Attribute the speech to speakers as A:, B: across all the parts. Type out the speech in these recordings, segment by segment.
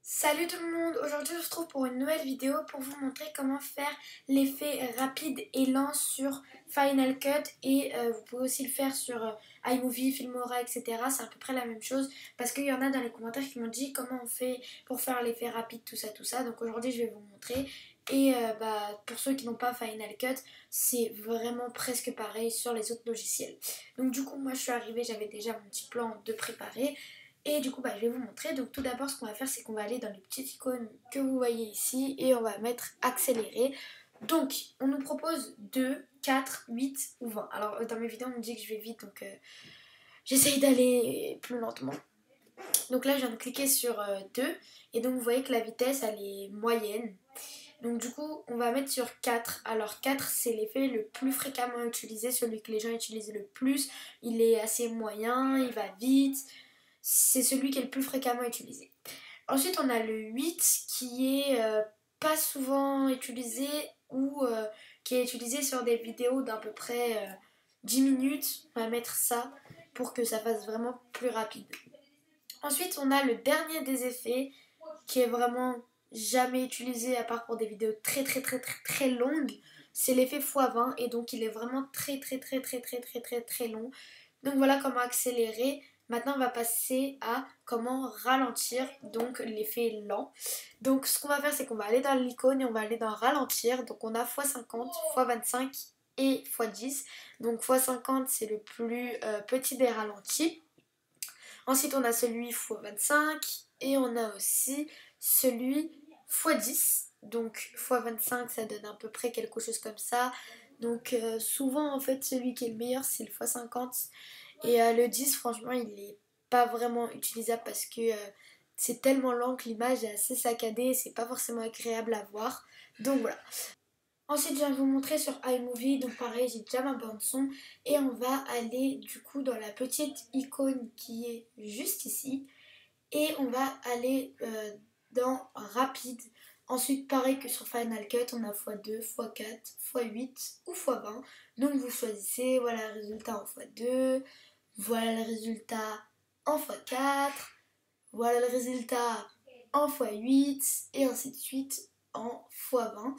A: Salut tout le monde, aujourd'hui on se retrouve pour une nouvelle vidéo pour vous montrer comment faire l'effet rapide et lent sur Final Cut et vous pouvez aussi le faire sur iMovie, Filmora, etc. C'est à peu près la même chose parce qu'il y en a dans les commentaires qui m'ont dit comment on fait pour faire l'effet rapide, tout ça, tout ça. Donc aujourd'hui je vais vous montrer et pour ceux qui n'ont pas Final Cut, c'est vraiment presque pareil sur les autres logiciels. Donc du coup moi je suis arrivée, j'avais déjà mon petit plan de préparé. Et du coup, je vais vous montrer. Donc tout d'abord, ce qu'on va faire, c'est qu'on va aller dans les petites icônes que vous voyez ici et on va mettre accélérer. Donc, on nous propose 2, 4, 8 ou 20. Alors, dans mes vidéos, on me dit que je vais vite, donc j'essaye d'aller plus lentement. Donc là, je viens de cliquer sur 2 et donc vous voyez que la vitesse, elle est moyenne. Donc du coup, on va mettre sur 4. Alors 4, c'est l'effet le plus fréquemment utilisé, celui que les gens utilisent le plus. Il est assez moyen, il va vite. C'est celui qui est le plus fréquemment utilisé. Ensuite, on a le 8 qui est pas souvent utilisé ou qui est utilisé sur des vidéos d'à peu près 10 minutes. On va mettre ça pour que ça fasse vraiment plus rapide. Ensuite, on a le dernier des effets qui est vraiment jamais utilisé à part pour des vidéos très longues. C'est l'effet x20 et donc il est vraiment très long. Donc voilà comment accélérer. Maintenant on va passer à comment ralentir, donc l'effet lent. Donc ce qu'on va faire, c'est qu'on va aller dans l'icône et on va aller dans ralentir. Donc on a x50, x25 et x10. Donc x50 c'est le plus petit des ralentis. Ensuite, on a celui x25 et on a aussi celui x10. Donc x25, ça donne à peu près quelque chose comme ça. Donc souvent, en fait, celui qui est le meilleur, c'est le x50. Et le 10, franchement, il n'est pas vraiment utilisable parce que c'est tellement lent que l'image est assez saccadée et c'est pas forcément agréable à voir. Donc voilà. Ensuite, je viens de vous montrer sur iMovie, donc pareil, j'ai déjà ma bande son et on va aller du coup dans la petite icône qui est juste ici et on va aller dans rapide. Ensuite, pareil que sur Final Cut, on a x2, x4, x8 ou x20. Donc vous choisissez, voilà le résultat en x2, voilà le résultat en x4, voilà le résultat en x8 et ainsi de suite en x20.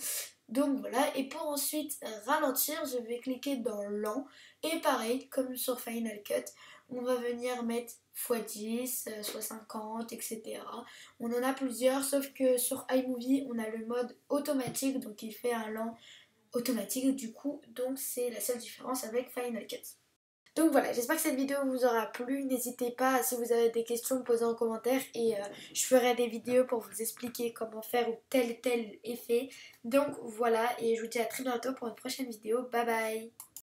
A: Donc voilà, et pour ensuite ralentir, je vais cliquer dans lent et pareil, comme sur Final Cut, on va venir mettre x10, x50, etc. On en a plusieurs, sauf que sur iMovie, on a le mode automatique, donc il fait un lent automatique du coup, donc c'est la seule différence avec Final Cut. Donc voilà, j'espère que cette vidéo vous aura plu. N'hésitez pas, si vous avez des questions, me poser en commentaire et je ferai des vidéos pour vous expliquer comment faire tel effet. Donc voilà, et je vous dis à très bientôt pour une prochaine vidéo. Bye bye!